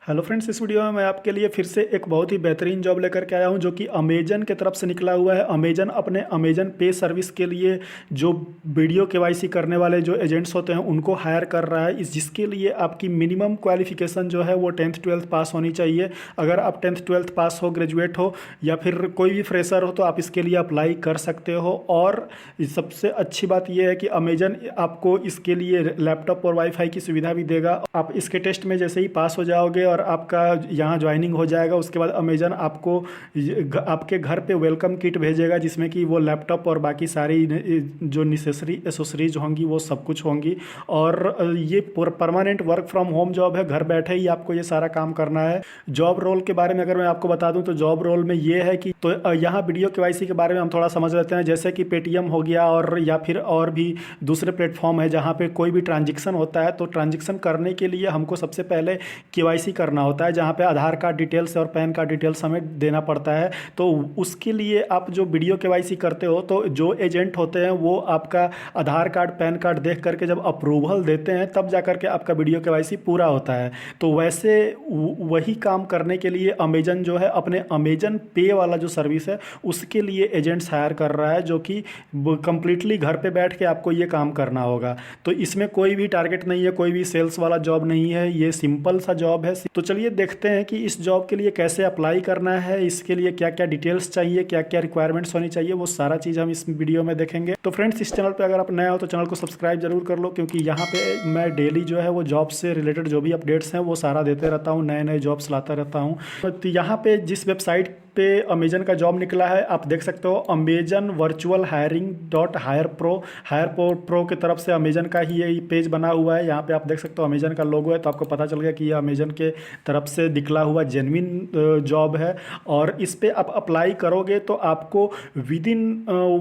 Hello friends, इस video में मैं आपके लिए फिर से एक बहुत ही बेहतरीन जॉब लेकर के आया हूं जो कि अमेजन की तरफ से निकला हुआ है। अमेजन अपने अमेजन पे सर्विस के लिए जो वीडियो केवाईसी करने वाले जो एजेंट्स होते हैं उनको हायर कर रहा है। इस जिसके लिए आपकी मिनिमम क्वालिफिकेशन जो है वो 10th 12th पास होनी चाहिए। अगर आप 10th 12th पास हो, ग्रेजुएट हो या फिर कोई भी फ्रेशर हो तो आप इसके लिए अप्लाई कर सकते हो। और सबसे अच्छी बात यह है कि अमेजन आपको इसके लिए लैपटॉप और वाईफाई की सुविधा भी देगा। आप इसके टेस्ट में जैसे ही पास हो जाओगे और आपका यहाँ ज्वाइनिंग हो जाएगा, उसके बाद अमेजन आपको आपके घर पे वेलकम किट भेजेगा जिसमें कि वो लैपटॉप और बाकी सारी जो नेसेसरी एसेसरीज होंगी वो सब कुछ होंगी। और ये permanent work from home job है, घर बैठे ही आपको ये सारा काम करना है। जॉब रोल के बारे में अगर मैं आपको बता दूं तो जॉब रोल में ये है कि तो यहाँ वीडियो केवाईसी के बारे में हम थोड़ा समझ लेते हैं। जैसे कि पेटीएम हो गया और या फिर और भी दूसरे प्लेटफॉर्म है जहाँ पे कोई भी ट्रांजेक्शन होता है, तो ट्रांजेक्शन करने के लिए हमको सबसे पहले केवाईसी करना होता है जहाँ पे आधार कार्ड डिटेल्स और पैन कार्ड डिटेल्स हमें देना पड़ता है। तो उसके लिए आप जो वीडियो केवाईसी करते हो तो जो एजेंट होते हैं वो आपका आधार कार्ड पैन कार्ड देख करके जब अप्रूवल देते हैं तब जा करके आपका वीडियो केवाईसी पूरा होता है। तो वैसे वही काम करने के लिए अमेजन जो है अपने अमेजन पे वाला जो सर्विस है उसके लिए एजेंट्स हायर कर रहा है जो कि कंप्लीटली घर पे बैठ के आपको ये काम करना होगा। तो इसमें कोई भी टारगेट नहीं है, कोई भी सेल्स वाला जॉब नहीं है, ये सिंपल सा जॉब है। तो चलिए देखते हैं कि इस जॉब के लिए कैसे अप्लाई करना है, इसके लिए क्या क्या डिटेल्स चाहिए, क्या क्या रिक्वायरमेंट्स होनी चाहिए, वो सारा चीज़ हम इस वीडियो में देखेंगे। तो फ्रेंड्स, इस चैनल पे अगर आप नए हो तो चैनल को सब्सक्राइब जरूर कर लो, क्योंकि यहाँ पे मैं डेली जो है वो जॉब से रिलेटेड जो भी अपडेट्स हैं वो सारा देते रहता हूँ, नए नए जॉब्स लाता रहता हूँ। तो यहाँ पे जिस वेबसाइट पे अमेजन का जॉब निकला है आप देख सकते हो, Amazon virtual hiring dot hire pro की तरफ से अमेजन का ही ये पेज बना हुआ है। यहाँ पे आप देख सकते हो अमेजन का लोगो है, तो आपको पता चल गया कि ये अमेजन के तरफ से निकला हुआ जेन्युइन जॉब है। और इस पे आप अप्लाई करोगे तो आपको विद इन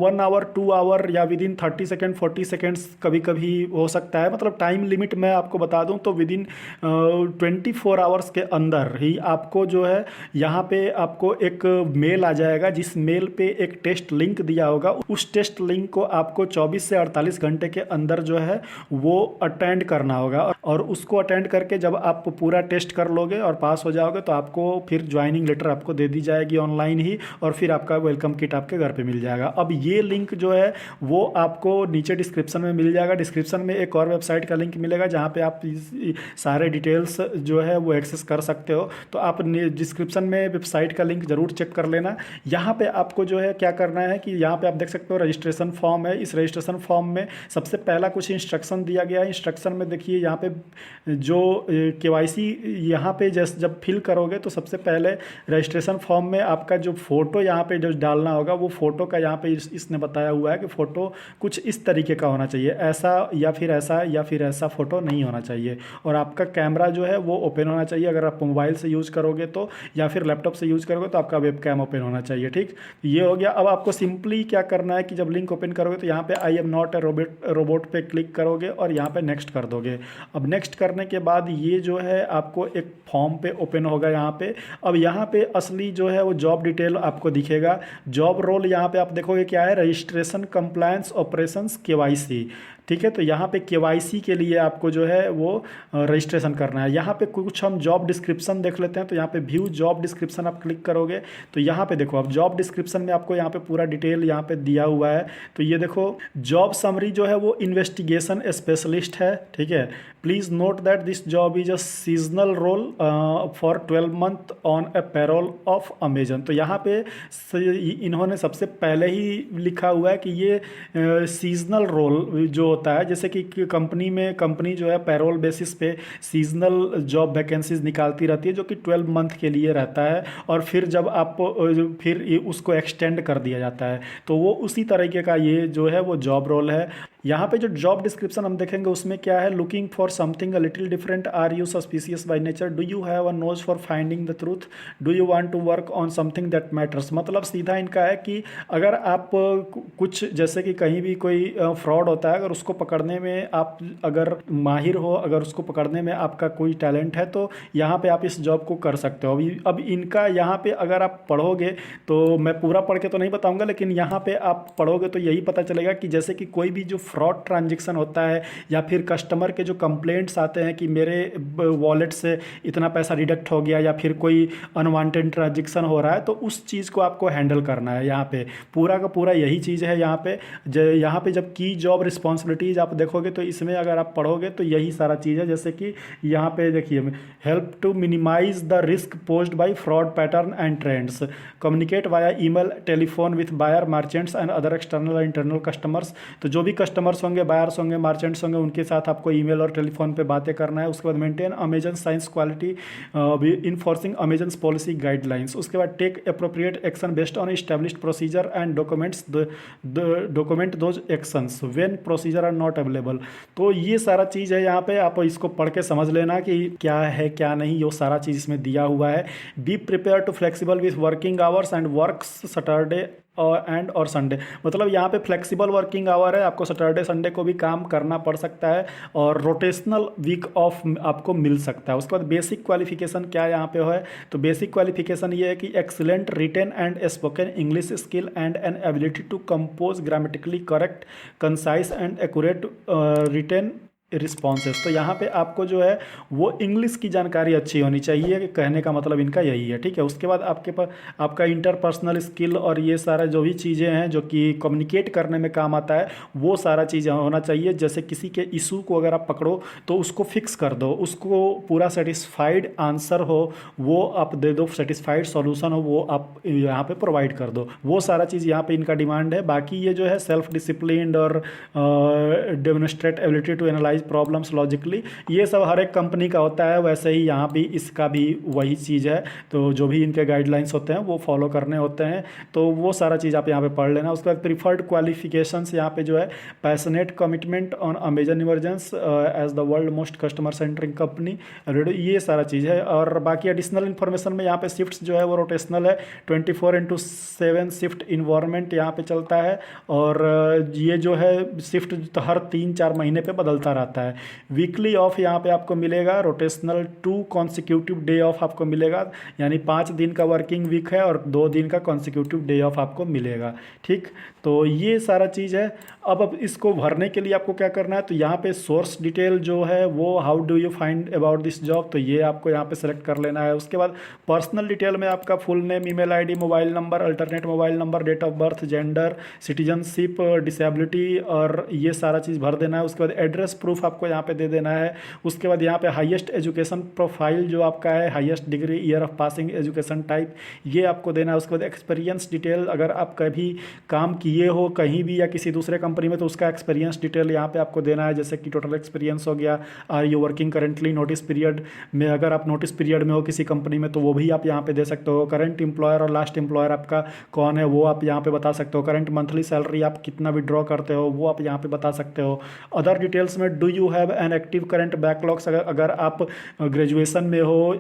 1 आवर 2 आवर या विद इन 30 सेकेंड 40 सेकेंड्स कभी कभी हो सकता है, मतलब टाइम लिमिट मैं आपको बता दूं तो विद इन 24 आवर्स के अंदर ही आपको जो है यहाँ पे आपको एक मेल आ जाएगा, जिस मेल पे एक टेस्ट लिंक दिया होगा। उस टेस्ट लिंक को आपको 24 से 48 घंटे के अंदर जो है वो अटेंड करना होगा। और उसको अटेंड करके जब आप पूरा टेस्ट कर लोगे और पास हो जाओगे तो आपको फिर ज्वाइनिंग लेटर आपको दे दी जाएगी ऑनलाइन ही, और फिर आपका वेलकम किट आपके घर पे मिल जाएगा। अब ये लिंक जो है वो आपको नीचे डिस्क्रिप्शन में मिल जाएगा। डिस्क्रिप्शन में एक और वेबसाइट का लिंक मिलेगा जहाँ पे आप सारे डिटेल्स जो है वो एक्सेस कर सकते हो। तो आप डिस्क्रिप्शन में वेबसाइट का लिंक जरूर चेक कर लेना। यहाँ पे आपको जो है क्या करना है कि यहाँ पे आप देख सकते हो रजिस्ट्रेशन फॉर्म है। इस रजिस्ट्रेशन फॉर्म में सबसे पहला कुछ इंस्ट्रक्शन दिया गया है। इंस्ट्रक्शन में देखिए यहाँ पे जो केवाईसी यहाँ पे जब फिल करोगे तो सबसे पहले रजिस्ट्रेशन फॉर्म में आपका जो फ़ोटो यहाँ पे जो डालना होगा वो फ़ोटो का यहाँ पे इसने बताया हुआ है कि फ़ोटो कुछ इस तरीके का होना चाहिए, ऐसा या फिर ऐसा या फिर ऐसा फ़ोटो नहीं होना चाहिए। और आपका कैमरा जो है वो ओपन होना चाहिए, अगर आप मोबाइल से यूज़ करोगे तो, या फिर लैपटॉप से यूज़ करोगे तो आपका वेब कैम ओपन होना चाहिए। ठीक, ये हो गया। अब आपको सिंपली क्या करना है कि जब लिंक ओपन करोगे तो यहाँ पे I am not a robot पे क्लिक करोगे और यहाँ पे नेक्स्ट कर दोगे। अब नेक्स्ट करने के बाद ये जो है आपको एक फॉर्म पे ओपन होगा यहाँ पे। अब यहाँ पे असली जो है वो जॉब डिटेल आपको दिखेगा। जॉब रोल यहाँ पे आप देखोगे क्या है, रजिस्ट्रेशन कंप्लायंस ऑपरेशंस केवाईसी। ठीक है, तो यहाँ पे केवाईसी के लिए आपको जो है वो रजिस्ट्रेशन करना है। यहाँ पे कुछ हम जॉब डिस्क्रिप्शन देख लेते हैं। तो यहाँ पे व्यू जॉब डिस्क्रिप्शन आप क्लिक करोगे तो यहाँ पे देखो, अब जॉब डिस्क्रिप्शन में आपको यहाँ पे पूरा डिटेल यहाँ पे दिया हुआ है। तो ये देखो, जॉब समरी जो है वो इन्वेस्टिगेशन स्पेशलिस्ट है। ठीक है, please note that this job is a seasonal role for 12 month on a payroll of Amazon. तो यहाँ पे इन्होंने सबसे पहले ही लिखा हुआ है कि ये सीजनल रोल जो होता है, जैसे कि कंपनी जो है पैरोल बेसिस पे सीजनल जॉब वैकेंसीज निकालती रहती है जो कि 12 मंथ के लिए रहता है, और फिर जब आप फिर उसको एक्सटेंड कर दिया जाता है। तो वो उसी तरीके का ये जो है वो जॉब रोल है। यहाँ पे जो जॉब डिस्क्रिप्शन हम देखेंगे उसमें क्या है, looking for something a little different, are you suspicious by nature, do you have a nose for finding the truth, do you want to work on something that matters. मतलब सीधा इनका है कि अगर आप कुछ जैसे कि कहीं भी कोई फ्रॉड होता है, अगर उसको पकड़ने में आप अगर माहिर हो, अगर उसको पकड़ने में आपका कोई टैलेंट है तो यहाँ पे आप इस जॉब को कर सकते हो। अब इनका यहाँ पे अगर आप पढ़ोगे तो मैं पूरा पढ़ के तो नहीं बताऊँगा, लेकिन यहाँ पे आप पढ़ोगे तो यही पता चलेगा कि जैसे कि कोई भी जो फ्रॉड ट्रांजेक्शन होता है या फिर कस्टमर के जो कंप्लेंट्स आते हैं कि मेरे वॉलेट से इतना पैसा डिडक्ट हो गया या फिर कोई अनवांटेड ट्रांजेक्शन हो रहा है, तो उस चीज़ को आपको हैंडल करना है। यहाँ पे पूरा का पूरा यही चीज़ है। यहाँ पे जब की जॉब रिस्पॉन्सिबिलिटीज आप देखोगे तो इसमें अगर आप पढ़ोगे तो यही सारा चीज़ है। जैसे कि यहाँ पे देखिए, help to minimise the risk posed by fraud pattern and trends, communicate via email, telephone with buyer, merchants and other external और इंटरनल कस्टमर्स। तो जो भी कस्टमर्स होंगे, बायर्स होंगे, मार्चेंट्स होंगे, उनके साथ आपको ईमेल और टेलीफोन पे बातें करना है। उसके बाद maintain Amazon science quality enforcing Amazon policy guidelines. उसके बाद take appropriate action based on established procedure and document those actions when procedure are not available. तो ये सारा चीज़ है। यहाँ पे आप इसको पढ़ के समझ लेना कि क्या है क्या नहीं, ये सारा चीज़ इसमें दिया हुआ है। Be prepare to flexible with working hours and works Saturday और संडे। मतलब यहाँ पे फ्लेक्सिबल वर्किंग आवर है, आपको सैटरडे संडे को भी काम करना पड़ सकता है और रोटेशनल वीक ऑफ आपको मिल सकता है। उसके बाद बेसिक क्वालिफिकेशन क्या यहाँ पे है, तो बेसिक क्वालिफिकेशन ये है कि excellent written and spoken English skill and an ability to compose grammatically correct, concise and accurate written responses. तो यहाँ पे आपको जो है वो इंग्लिश की जानकारी अच्छी होनी चाहिए, कि कहने का मतलब इनका यही है, ठीक है। उसके बाद आपके पास आपका इंटरपर्सनल स्किल और ये सारा जो भी चीज़ें हैं जो कि कम्युनिकेट करने में काम आता है, वो सारा चीज़ होना चाहिए। जैसे किसी के इशू को अगर आप पकड़ो तो उसको फिक्स कर दो, उसको पूरा सेटिस्फाइड आंसर हो वो आप दे दो, सेटिस्फाइड सॉल्यूशन हो वो आप यहाँ पे प्रोवाइड कर दो, वो सारा चीज़ यहाँ पे इनका डिमांड है। बाकी ये जो है सेल्फ डिसिप्लिन और demonstrate ability to analyse problems logically, ये सब हर एक कंपनी का होता है। वैसे ही यहाँ भी इसका भी वही चीज़ है। तो जो भी इनके गाइडलाइंस होते हैं वो फॉलो करने होते हैं, तो वो सारा चीज़ आप यहाँ पे पढ़ लेना। उसके बाद प्रीफर्ड क्वालिफिकेशंस यहाँ पे जो है passionate commitment on Amazon emergence as the world most customer centric company, ये सारा चीज़ है। और बाकी एडिशनल इन्फॉर्मेशन में यहाँ पे शिफ्ट्स जो है वो रोटेशनल है, 24/7 शिफ्ट इन्वायरमेंट यहाँ पे चलता है। और ये जो है शिफ्ट तो हर 3-4 महीने पे बदलता रहता है। वीकली ऑफ यहाँ पे आपको मिलेगा, रोटेशनल 2 कॉन्सिक्यूटिव डे ऑफ आपको मिलेगा, यानी 5 दिन का वर्किंग वीक है और 2 दिन का कॉन्सिक्यूटिव डे ऑफ आपको मिलेगा, ठीक। तो ये सारा चीज़ है। अब इसको भरने के लिए आपको क्या करना है, तो यहाँ पे सोर्स डिटेल जो है वो how do you find about this job, तो ये आपको यहाँ पे सेलेक्ट कर लेना है। उसके बाद पर्सनल डिटेल में आपका full name, email ID, mobile number, alternate mobile number, date of birth, gender, citizenship, disability और ये सारा चीज़ भर देना है। उसके बाद एड्रेस प्रूफ आपको यहाँ पे दे देना है। उसके बाद यहाँ पे हाईएस्ट एजुकेशन प्रोफाइल जो आपका है, highest degree, year of passing, education type, ये आपको देना है। उसके बाद एक्सपीरियंस डिटेल, अगर आप कभी काम किए हो कहीं भी या किसी दूसरे कंपनी में तो उसका एक्सपीरियंस डिटेल यहाँ पे आपको देना है, जैसे कि टोटल एक्सपीरियंस हो गया, are you working currently, notice period में अगर आप नोटिस पीरियड में हो किसी कंपनी में तो वो भी आप यहाँ पे दे सकते हो। करंट एम्प्लॉयर और लास्ट एम्प्लॉयर आपका कौन है वो आप यहाँ पे बता सकते हो। करंट मंथली सैलरी आप कितना विड्रॉ करते हो वो आप यहाँ पे बता सकते हो। अदर डिटेल्स में do you have an active current backlogs, अगर आप ग्रेजुएशन में हो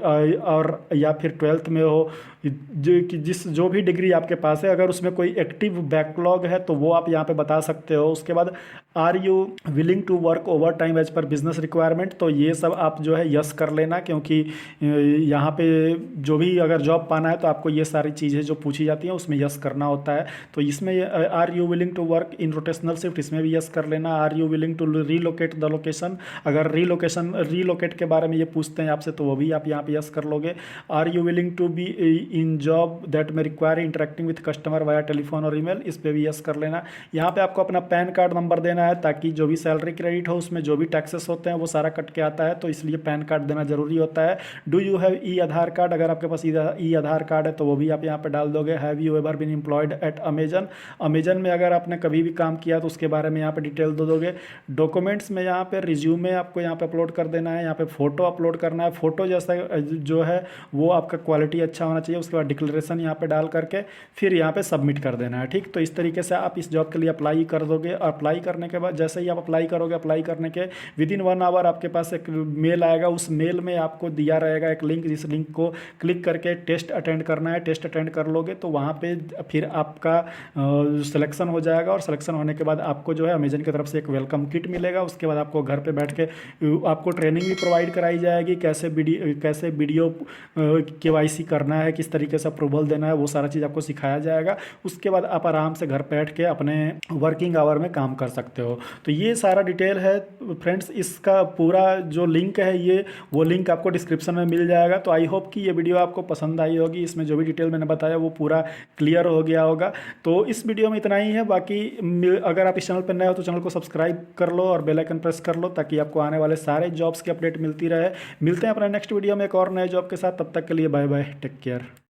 और या फिर 12th में हो, जो भी डिग्री आपके पास है, अगर उसमें कोई एक्टिव बैकलॉग है तो वो आप यहाँ पे बता सकते हो। उसके बाद are you willing to work overtime as per business requirement, तो ये सब आप जो है यस कर लेना, क्योंकि यहाँ पे जो भी अगर जॉब पाना है तो आपको ये सारी चीज़ें जो पूछी जाती हैं उसमें यस करना होता है। तो इसमें are you willing to work in rotational shift, इसमें भी यस कर लेना। Are you willing to relocate the location, अगर रीलोकेट के बारे में ये पूछते हैं आपसे तो वो भी आप यहाँ पे यस कर लोगे। Are you willing to be in job that में require interacting with customer via telephone और ईमेल, इस पर भी यस कर लेना। यहाँ पे आपको अपना पैन कार्ड नंबर देना है, ताकि जो भी सैलरी क्रेडिट हो उसमें जो भी टैक्सेस होते हैं वो सारा कट के आता है, तो इसलिए पैन कार्ड देना जरूरी होता है। Do you have E Aadhaar card, अगर आपके पास ई आधार कार्ड है तो वो भी आप यहाँ पे डाल दोगे। Have you ever been employed at Amazon, Amazon में अगर आपने कभी भी काम किया तो उसके बारे में यहाँ पे डिटेल दे दोगे। डॉक्यूमेंट्स में यहाँ पे रिज्यूमे आपको यहाँ पे अपलोड कर देना है, यहाँ पे फोटो अपलोड करना है, फोटो जैसा जो है वो आपका क्वालिटी अच्छा होना चाहिए। उसके बाद डिक्लेरेशन यहाँ पे डाल करके फिर यहाँ पे सबमिट कर देना है, ठीक। तो इस तरीके से आप इस जॉब के लिए अप्लाई कर दोगे। अप्लाई करने के बाद जैसे ही आप अप्लाई करोगे, अप्लाई करने के विदिन 1 आवर आपके पास एक मेल आएगा, उस मेल में आपको दिया रहेगा एक लिंक, जिस लिंक को क्लिक करके टेस्ट अटेंड करना है। टेस्ट अटेंड कर लोगे तो वहाँ पे फिर आपका सिलेक्शन हो जाएगा और सिलेक्शन होने के बाद आपको जो है अमेजन की तरफ से एक वेलकम किट मिलेगा। उसके बाद आप आपको घर पे बैठ के आपको ट्रेनिंग भी प्रोवाइड कराई जाएगी, कैसे वीडियो केवाईसी करना है, किस तरीके से अप्रूवल देना है, वो सारा चीज़ आपको सिखाया जाएगा। उसके बाद आप आराम से घर बैठ के अपने वर्किंग आवर में काम कर सकते हो। तो ये सारा डिटेल है फ्रेंड्स, इसका पूरा जो लिंक है वो लिंक आपको डिस्क्रिप्शन में मिल जाएगा। तो आई होप कि ये वीडियो आपको पसंद आई होगी, इसमें जो भी डिटेल मैंने बताया वो पूरा क्लियर हो गया होगा। तो इस वीडियो में इतना ही है। बाकी अगर आप इस चैनल पर नए हो तो चैनल को सब्सक्राइब कर लो और बेल आइकन प्रेस कर लो, ताकि आपको आने वाले सारे जॉब्स की अपडेट मिलती रहे। मिलते हैं अपने नेक्स्ट वीडियो में एक और नए जॉब के साथ। तब तक के लिए बाय बाय, टेक केयर।